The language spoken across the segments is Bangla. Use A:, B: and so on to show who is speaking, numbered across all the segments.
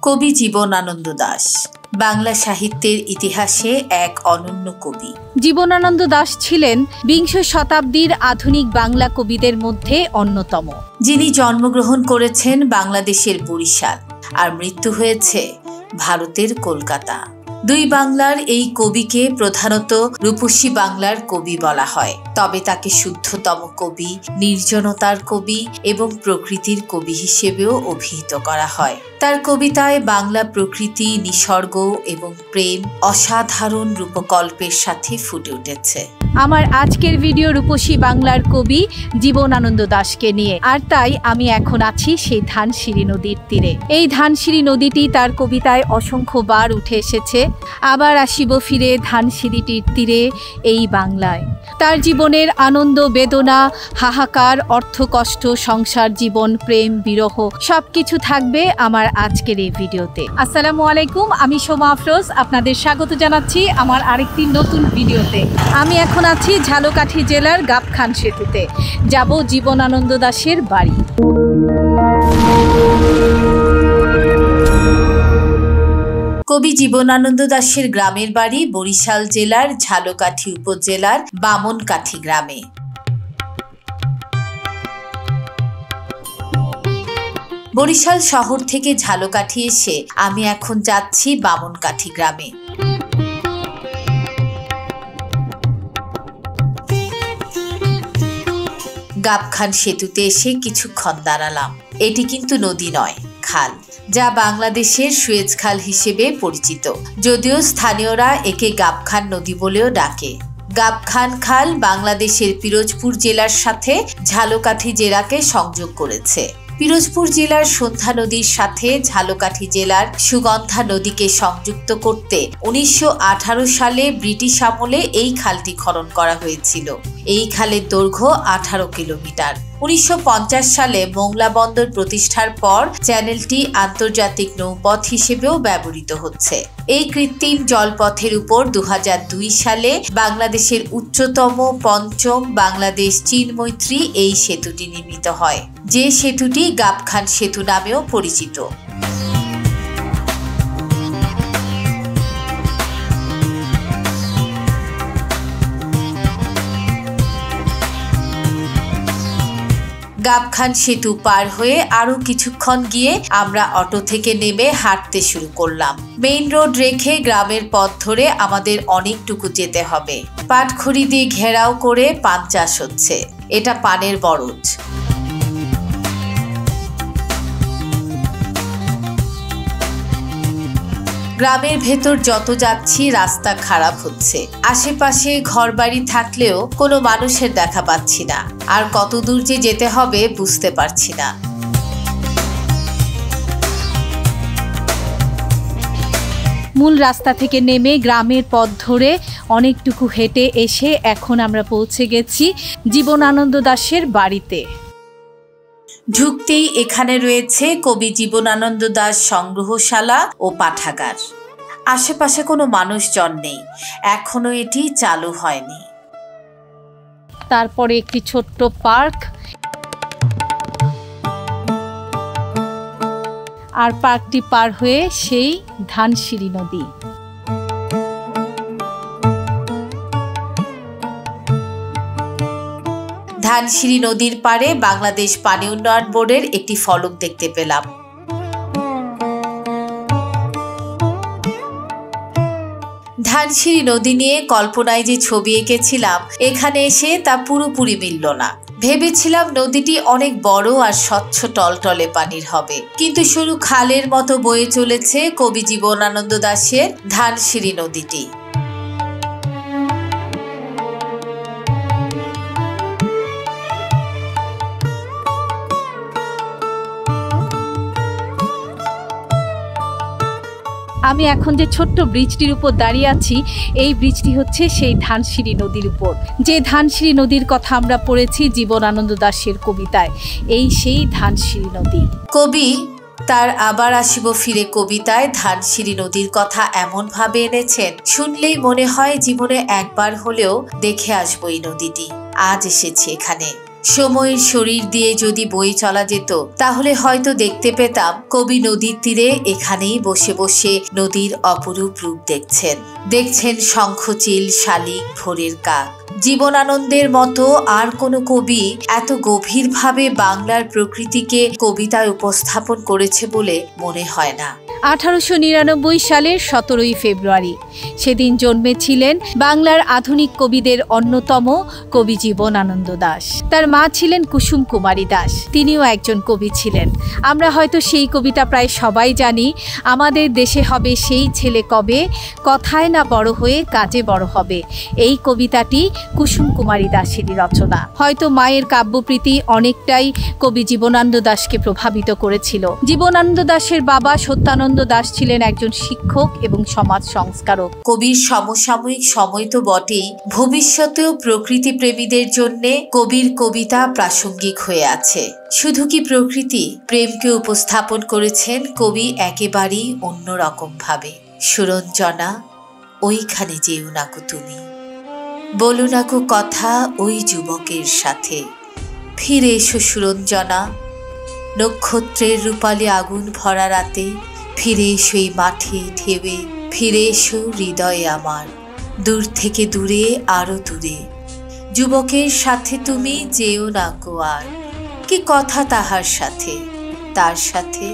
A: কবি জীবনানন্দ দাশ বাংলা সাহিত্যের ইতিহাসে এক অনন্য কবি।
B: জীবনানন্দ দাশ ছিলেন বিংশ শতাব্দীর আধুনিক বাংলা কবিদের মধ্যে অন্যতম,
A: যিনি জন্মগ্রহণ করেছেন বাংলাদেশের বরিশাল আর মৃত্যু হয়েছে ভারতের কলকাতা। দুই বাংলার এই কবিকে প্রধানত রূপসী বাংলার কবি বলা হয়, তবে তাকে শুদ্ধতম কবি, নির্জনতার কবি এবং প্রকৃতির কবি হিসেবেও অভিহিত করা হয়। তার কবিতায় বাংলা প্রকৃতি, নিসর্গ এবং প্রেম অসাধারণ রূপকল্পের সাথে ফুটে উঠেছে।
B: আমার আজকের ভিডিও রূপসী বাংলার কবি জীবনানন্দ দাশকে নিয়ে, আর তাই আমি এখন আছি সেই ধানসিঁড়ি নদীর তীরে। এই ধানসিঁড়ি নদীটি তার কবিতায় অসংখ্যবার উঠে এসেছে। আবার আসিব ফিরে ধানসিঁড়িটির তীরে এই বাংলায়। তার জীবনের আনন্দ, বেদনা, হাহাকার, অর্থকষ্ট, সংসার জীবন, প্রেম, বিরহ সবকিছু থাকবে আমার আজকের এই ভিডিওতে। আসসালামু আলাইকুম, আমি সোমা আফরোজ, আপনাদের স্বাগত জানাচ্ছি আমার আরেকটি নতুন ভিডিওতে। আমি এখন আছি ঝালকাঠি জেলার গাবখান সেতুতে, যাব জীবনানন্দ দাশের বাড়ি।
A: কবি জীবনানন্দ দাশের গ্রামের বাড়ি বরিশাল জেলার ঝালকাঠি উপজেলার বামনকাঠি গ্রামে। বরিশাল শহর থেকে ঝালকাঠি এসে আমি এখন যাচ্ছি বামনকাঠি গ্রামে। গাবখান সেতুতে এসে কিছুক্ষণ দাঁড়ালাম। এটি কিন্তু নদী নয়, খাল, যা বাংলাদেশের সুয়েজ খাল হিসেবে পরিচিত, যদিও স্থানীয়রা একে গাবখান নদী বলেও ডাকে। গাবখান খাল বাংলাদেশের পিরোজপুর জেলার সাথে ঝালকাঠি জেলাকে সংযোগ করেছে। পিরোজপুর জেলার সন্ধ্যা নদীর সাথে ঝালকাঠি জেলার সুগন্ধা নদীকে সংযুক্ত করতে 1918 সালে ব্রিটিশ আমলে এই খালটি খনন করা হয়েছিল। এই খালের দৈর্ঘ্য 18 কিলোমিটার। 1950 সালে মোংলা বন্দর প্রতিষ্ঠার পর চ্যানেলটি আন্তর্জাতিক নৌপথ হিসেবেও ব্যবহৃত হচ্ছে। এই কৃত্রিম জলপথের উপর 2002 সালে বাংলাদেশের উচ্চতম পঞ্চম বাংলাদেশ চীন মৈত্রী এই সেতুটি নির্মিত হয়, যে সেতুটি গাবখান সেতু নামেও পরিচিত। গাবখান সেতু পার হয়ে আরো কিছুক্ষণ গিয়ে আমরা অটো থেকে নেমে হাঁটতে শুরু করলাম। মেইন রোড রেখে গ্রামের পথ ধরে আমাদের অনেকটুকু যেতে হবে। পাটখড়ি দিয়ে ঘেরাও করে পান চাষ হচ্ছে। এটা পানের বরজ। গ্রামের ভেতর যত যাচ্ছি রাস্তা খারাপ হচ্ছে। আশেপাশে ঘরবাড়ি থাকলেও কোনো মানুষের দেখা পাচ্ছি না। আর কত দূর যে যেতে হবে বুঝতে পারছি না।
B: মূল রাস্তা থেকে নেমে গ্রামের পথ ধরে অনেকটুকু হেঁটে এসে এখন আমরা পৌঁছে গেছি জীবনানন্দ দাশের বাড়িতে।
A: ঢুকতেই এখানে রয়েছে কবি জীবনানন্দ দাশ সংগ্রহশালা ও পাঠাগার। আশেপাশে কোনো মানুষজন নেই, এখনো এটি চালু হয়নি।
B: তারপরে একটি ছোট্ট পার্ক, আর পার্কটি পার হয়ে সেই ধানসিঁড়ি নদী।
A: ধানসিঁড়ি নদীর পাড়ে বাংলাদেশ পানি উন্নয়ন বোর্ডের একটি ফলক দেখতে পেলাম। ধানসিঁড়ি নদী নিয়ে কল্পনায় যে ছবি এঁকেছিলাম, এখানে এসে তা পুরোপুরি মিলল না। ভেবেছিলাম নদীটি অনেক বড় আর স্বচ্ছ টলটলে পানির হবে, কিন্তু শুধু খালের মতো বয়ে চলেছে কবি জীবনানন্দ দাশের ধানসিঁড়ি নদীটি।
B: আমি এখন যে ছোট্ট ব্রিজটির উপর দাঁড়িয়ে আছি, এই ব্রিজটি হচ্ছে সেই ধানসিঁড়ি নদীর উপর, যে ধানসিঁড়ি নদীর কথা আমরা পড়েছি জীবনানন্দ দাশের কবিতায়। এই সেই ধানসিঁড়ি নদী।
A: কবি তার আবার আসিব ফিরে কবিতায় ধানসিঁড়ি নদীর কথা এমন ভাবে এনেছেন, শুনলেই মনে হয় জীবনে একবার হলেও দেখে আসবো এই নদীটি। আজ এসেছি এখানে। সময়ের শরীর দিয়ে যদি বয়ে চলা যেত তাহলে হয়তো দেখতে পেতাম কবি নদীর তীরে এখানেই বসে বসে নদীর অপরূপ রূপ দেখছেন শঙ্খচিল, শালিক, ভোরের কাক। জীবনানন্দের মতো আর কোনো কবি এত গভীরভাবে বাংলার প্রকৃতিকে কবিতায় উপস্থাপন করেছে বলে মনে হয় না।
B: 1899 সালের 17 ফেব্রুয়ারি সেদিন জন্মেছিলেন বাংলার আধুনিক কবিদের অন্যতম কবি জীবনানন্দ দাশ। তার মা ছিলেন কুসুম কুমারী দাশ, তিনিও একজন কবি ছিলেন। আমরা হয়তো সেই কবিতা প্রায় সবাই জানি, আমাদের দেশে হবে সেই ছেলে কবে, কথায় না বড় হয়ে কাজে বড় হবে। এই কবিতাটি কুসুম কুমারী দাশেরই রচনা। হয়তো মায়ের কাব্যপ্রীতি অনেকটাই কবি জীবনানন্দ দাশকে প্রভাবিত করেছিল। জীবনানন্দ দাশের বাবা সত্যানন্দ দাশ ছিলেন একজন শিক্ষক এবং সমাজ সংস্কারক।
A: কবির সমসাময়িক সময় তো বটেই, ভবিষ্যতেও প্রকৃতি প্রেমীদের জন্য কবির কবিতা প্রাসঙ্গিক হয়ে আছে। শুধু কি প্রকৃতি, প্রেমকে উপস্থাপন করেছেন কবি একেবারেই অন্যরকম ভাবে। সুরঞ্জনা, ওইখানে যেও নাকো তুমি, বলো নাকো কথা ওই যুবকের সাথে। ফিরে এসো সুরঞ্জনা, নক্ষত্রের রূপালী আগুন ভরা রাতে। ফিরে এসো এই মাঠে ঢেউয়ে, ফিরে এসো হৃদয়ে আমার, দূর থেকে দূরে আরো দূরে। যুবকের সাথে তুমি যেও না গো আর, কি কথা তাহার সাথে, তার সাথে।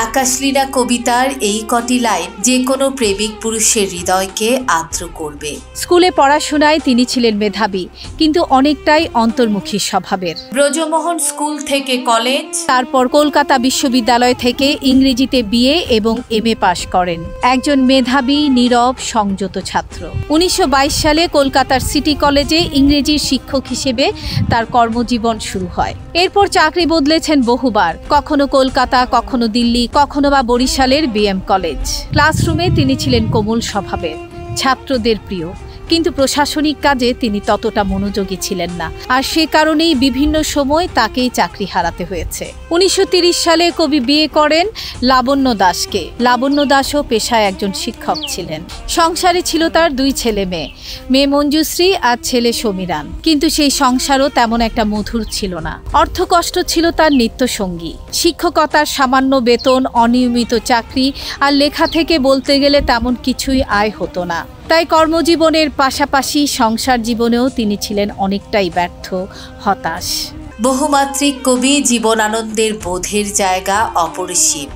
A: আকাশলীলা কবিতার এই কটি লাইন যে কোনো প্রেমিক পুরুষের হৃদয়কে আর্দ্র করবে।
B: স্কুলে পড়াশোনায় তিনি ছিলেন মেধাবী, কিন্তু অনেকটাই অন্তর্মুখী স্বভাবের।
A: ব্রজমোহন স্কুল থেকে কলেজ,
B: তারপর কলকাতা বিশ্ববিদ্যালয় থেকে ইংরেজিতে বিএ এবং এমএ পাশ করেন। একজন মেধাবী, নীরব, সংযত ছাত্র। 1922 সালে কলকাতার সিটি কলেজে ইংরেজির শিক্ষক হিসেবে তার কর্মজীবন শুরু হয়। এরপর চাকরি বদলেছেন বহুবার, কখনো কলকাতা, কখনো দিল্লি, কখনো বা বরিশালের বিএম কলেজ। ক্লাসরুমে তিনি ছিলেন কোমল স্বভাবের, ছাত্রদের প্রিয়, কিন্তু প্রশাসনিক কাজে তিনি ততটা মনোযোগী ছিলেন না, আর সে কারণেই বিভিন্ন সময় তাকেই চাকরি হারাতে হয়েছে। 1930 সালে কবি বিয়ে করেন লাবণ্য দাশকে। লাবণ্য দাশও পেশায় একজন শিক্ষক ছিলেন। সংসারে ছিল তার 2 ছেলে মেয়ে, মেয়ে মঞ্জুশ্রী আর ছেলে সমীরান। কিন্তু সেই সংসারও তেমন একটা মধুর ছিল না। অর্থকষ্ট ছিল তার নিত্যসঙ্গী। শিক্ষকতার সামান্য বেতন, অনিয়মিত চাকরি আর লেখা থেকে বলতে গেলে তেমন কিছুই আয় হতো না। তাই কর্মজীবনের পাশাপাশি সংসার জীবনেও তিনি ছিলেন অনেকটাই ব্যর্থ, হতাশ।
A: বহুমাত্রিক কবি জীবনানন্দের বোধের জায়গা অপরিসীম।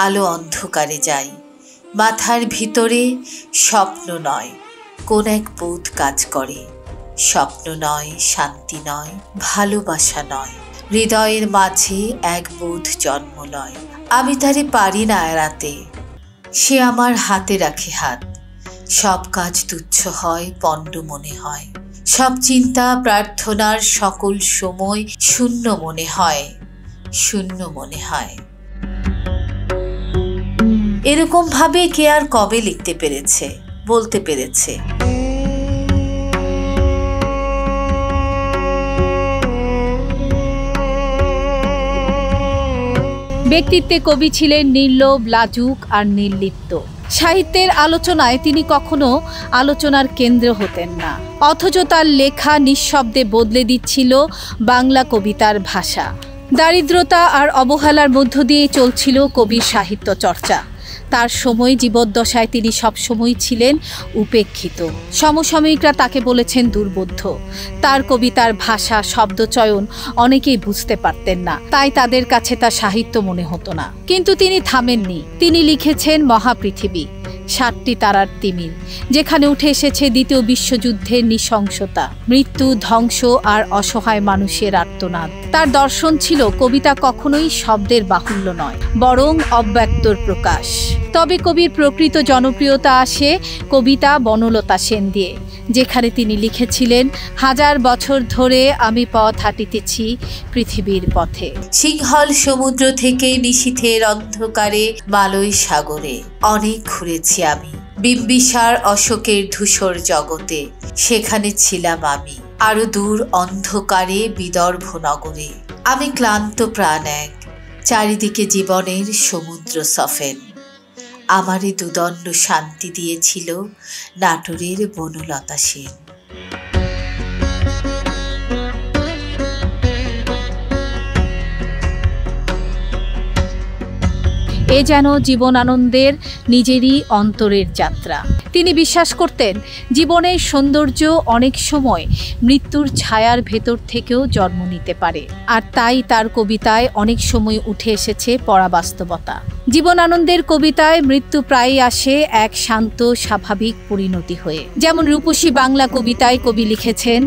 A: আলো অন্ধকারে যায়, মাথার ভিতরে স্বপ্ন নয় কোন এক বোধ কাজ করে। স্বপ্ন নয়, শান্তি নয়, ভালোবাসা নয়, হৃদয়ের মাঝে এক বোধ জন্ম লয়। আমি তারে পারি না এড়াতে, সে আমার হাতে রাখে হাত। সব কাজ তুচ্ছ হয়, পণ্ড মনে হয়। সব চিন্তা প্রার্থনার সকল সময় শূন্য মনে হয়, শূন্য মনে হয়। এরকম ভাবে কে আর কবে লিখতে পেরেছে, বলতে পেরেছে?
B: ব্যক্তিত্বে কবি ছিলেন নির্লোভ, লাজুক আর নির্লিপ্ত। সাহিত্যের আলোচনায় তিনি কখনো আলোচনার কেন্দ্র হতেন না, অথচ তার লেখা নিঃশব্দে বদলে দিচ্ছিল বাংলা কবিতার ভাষা। দারিদ্রতা আর অবহেলার মধ্য দিয়ে চলছিল কবির সাহিত্য চর্চা। তার সময় জীবদ্দশায় তিনি সবসময় ছিলেন উপেক্ষিত। সমসাময়িকরা তাকে বলেছেন দুর্বোধ্য। তার কবিতার ভাষা, শব্দচয়ন অনেকেই বুঝতে পারতেন না, তাই তাদের কাছে তা সাহিত্য মনে হতো না। কিন্তু তিনি থামেননি। তিনি লিখেছেন মহাপৃথিবী, 7টি তারার তিমির, যেখানে উঠে এসেছে দ্বিতীয় বিশ্বযুদ্ধের নৃশংসতা, মৃত্যু, ধ্বংস আর অসহায় মানুষের আর্তনাদ। তার দর্শন ছিল কবিতা কখনোই শব্দের বাহুল্য নয়, বরং অব্যক্তর প্রকাশ। তবে কবির প্রকৃত জনপ্রিয়তা আসে কবিতা বনলতা সেন দিয়ে, যেখানে তিনি লিখেছিলেন, 1000 বছর ধরে আমি পথ হাঁটিতেছি পৃথিবীর পথে।
A: সিংহল সমুদ্র থেকে নিশীথের অন্ধকারে মালয় সাগরে অনেক ঘুরেছি আমি। বিম্বিসার অশোকের ধূসর জগতে সেখানে ছিলাম আমি। আরো দূর অন্ধকারে বিদর্ভ নগরে আমি ক্লান্ত প্রাণ এক, চারিদিকে জীবনের সমুদ্র সফেন। আমারে দুদণ্ড শান্তি দিয়েছিল নাটোরের বনলতা সেন।
B: এ যেন জীবনানন্দের নিজেরই অন্তরের যাত্রা। তিনি বিশ্বাস করতেন জীবনের সৌন্দর্য অনেক সময় মৃত্যুর ছায়ার ভেতর থেকেও জন্ম নিতে পারে, আর তাই তার কবিতায় অনেক সময় উঠে এসেছে পরাবাস্তবতা। জীবনানন্দের কবিতায় মৃত্যু প্রায়ই আসে এক শান্ত স্বাভাবিক পরিণতি হয়ে। যেমন রূপসী বাংলা কবিতায় কবি লিখেছেন,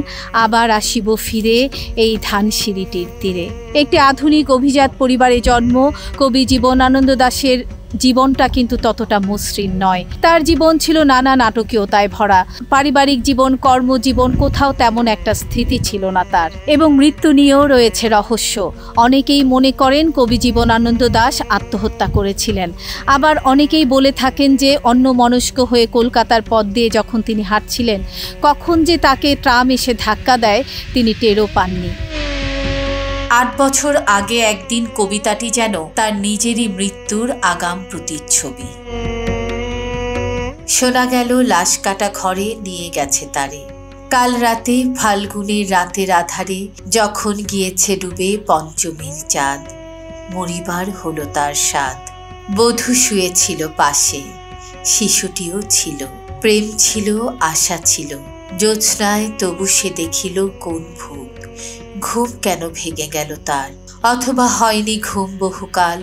B: আবার আসিব ফিরে এই ধানসিঁড়িটির তীরে। একটি আধুনিক অভিজাত পরিবারে জন্ম কবি জীবনানন্দ দাশের জীবনটা কিন্তু ততটা মসৃণ নয়। তার জীবন ছিল নানা নাটকীয়তায় ভরা। পারিবারিক জীবন, কর্মজীবন, কোথাও তেমন একটা স্থিতি ছিল না তার। এবং মৃত্যু নিয়েও রয়েছে রহস্য। অনেকেই মনে করেন কবি জীবনানন্দ দাশ আত্মহত্যা করেছিলেন, আবার অনেকেই বলে থাকেন যে অন্যমনস্ক হয়ে কলকাতার পথ দিয়ে যখন তিনি হাঁটছিলেন, কখন যে তাকে ট্রাম এসে ধাক্কা দেয় তিনি টেরও পাননি।
A: 8 বছর আগে একদিন কবিতাটি যেন তার নিজেরই মৃত্যুর আগাম প্রতিচ্ছবি। শোনা গেল লাশ কাটা ঘরে নিয়ে গেছে তারে, কাল রাতে ফাল্গুনের রাতের আধারে যখন গিয়েছে ডুবে পঞ্চমীর চাঁদ, মরিবার হলো তার স্বাদ। বধূ শুয়েছিল পাশে, শিশুটিও ছিল, প্রেম ছিল, আশা ছিল, জ্যোৎস্নায় তবু সে দেখিল কোন ভূত। ঘুম কেন ভেঙে গেল তার, অথবা হয়নি ঘুম বহুকাল,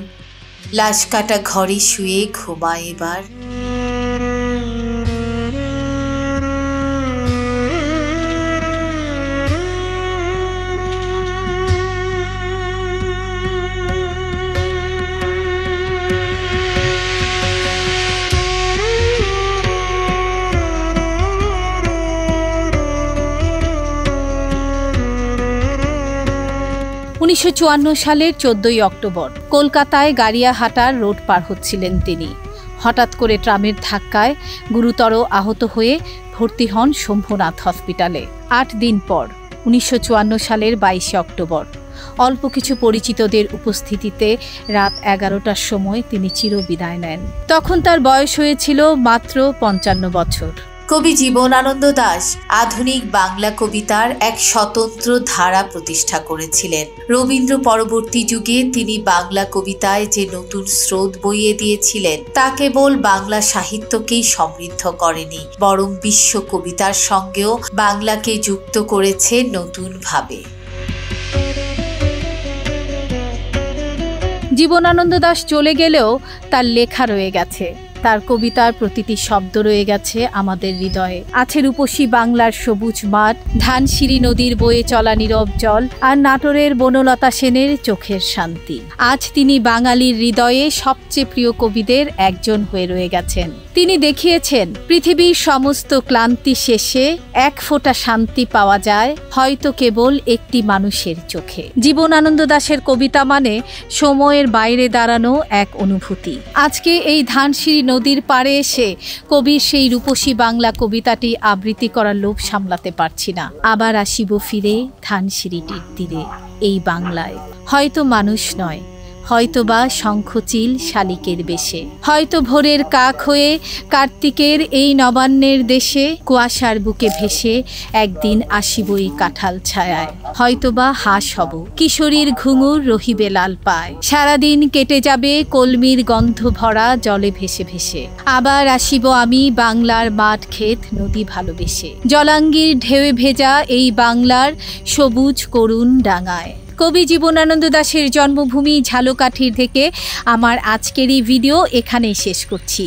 A: লাশ কাটা ঘরে শুয়ে ঘুমায় এবার।
B: 1954 সালের 14ই অক্টোবর কলকাতায় গাড়িয়াহাটার রোড পার হচ্ছিলেন তিনি। হঠাৎ করে ট্রামের ধাক্কায় গুরুতর আহত হয়ে ভর্তি হন শম্ভুনাথ হসপিটালে। 8 দিন পর 1954 সালের 22 অক্টোবর অল্প কিছু পরিচিতদের উপস্থিতিতে রাত 11টার সময় তিনি চিরবিদায় নেন। তখন তার বয়স হয়েছিল মাত্র 55 বছর।
A: কবি জীবনানন্দ দাশ আধুনিক বাংলা কবিতার এক স্বতন্ত্র ধারা প্রতিষ্ঠা করেছিলেন। রবীন্দ্র পরবর্তী যুগে তিনি বাংলা কবিতায় যে নতুন স্রোত বইয়ে দিয়েছিলেন তা কেবল বাংলা সাহিত্যকেই সমৃদ্ধ করেনি, বরং বিশ্ব কবিতার সঙ্গেও বাংলাকে যুক্ত করেছে নতুনভাবে।
B: জীবনানন্দ দাশ চলে গেলেও তার লেখা রয়ে গেছে, তার কবিতার প্রতিটি শব্দ রয়ে গেছে আমাদের হৃদয়ে। আছে রূপসী বাংলার সবুজ মাঠ, ধানসিঁড়ি নদীর বয়ে চলা নীরব জল, আর নাটোরের বনলতা সেনের চোখের শান্তি। আজ তিনি বাঙালির হৃদয়ে সবচেয়ে প্রিয় কবিদের একজন হয়ে রয়ে গেছেন। তিনি দেখিয়েছেন পৃথিবীর সমস্ত ক্লান্তি শেষে এক ফোঁটা শান্তি পাওয়া যায় হয়তো কেবল একটি মানুষের চোখে। জীবনানন্দ দাশের কবিতা মানে সময়ের বাইরে দাঁড়ানো এক অনুভূতি। আজকে এই ধানসিঁড়ি নদীর পাড়ে এসে কবির সেই রূপসী বাংলা কবিতাটি আবৃত্তি করার লোভ সামলাতে পারছি না। আবার আসিব ফিরে ধানসিঁড়িটির তীরে এই বাংলায়, হয়তো মানুষ নয়, হয়তোবা শঙ্খচিল শালিকের বেশে, হয়তো ভোরের কাক হয়ে কার্তিকের এই নবান্নের দেশে কুয়াশার বুকে ভেসে একদিন আসিবই কাঁঠাল ছায়ায়, হয়তোবা হাঁস হব, কিশোরীর ঘুঙুর রহিবে লাল পায়, সারাদিন কেটে যাবে কলমির গন্ধ ভরা জলে ভেসে ভেসে। আবার আসিব আমি বাংলার মাঠ ক্ষেত নদী ভালোবেসে, জলাঙ্গির ঢেউয়ে ভেজা এই বাংলার সবুজ করুণ ডাঙায়। কবি জীবনানন্দ দাশের জন্মভূমি ঝালকাঠির থেকে আমার আজকের এই ভিডিও এখানেই শেষ করছি।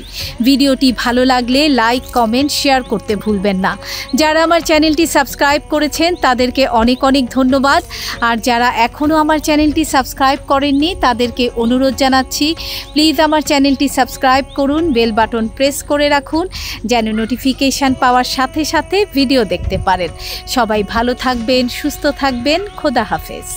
B: ভিডিওটি ভালো লাগলে লাইক, কমেন্ট, শেয়ার করতে ভুলবেন না। যারা আমার চ্যানেলটি সাবস্ক্রাইব করেছেন তাদেরকে অনেক অনেক ধন্যবাদ, আর যারা এখনও আমার চ্যানেলটি সাবস্ক্রাইব করেননি তাদেরকে অনুরোধ জানাচ্ছি প্লিজ আমার চ্যানেলটি সাবস্ক্রাইব করুন, বেল বাটন প্রেস করে রাখুন যেন নোটিফিকেশান পাওয়ার সাথে সাথে ভিডিও দেখতে পারেন। সবাই ভালো থাকবেন, সুস্থ থাকবেন, খোদা হাফেজ।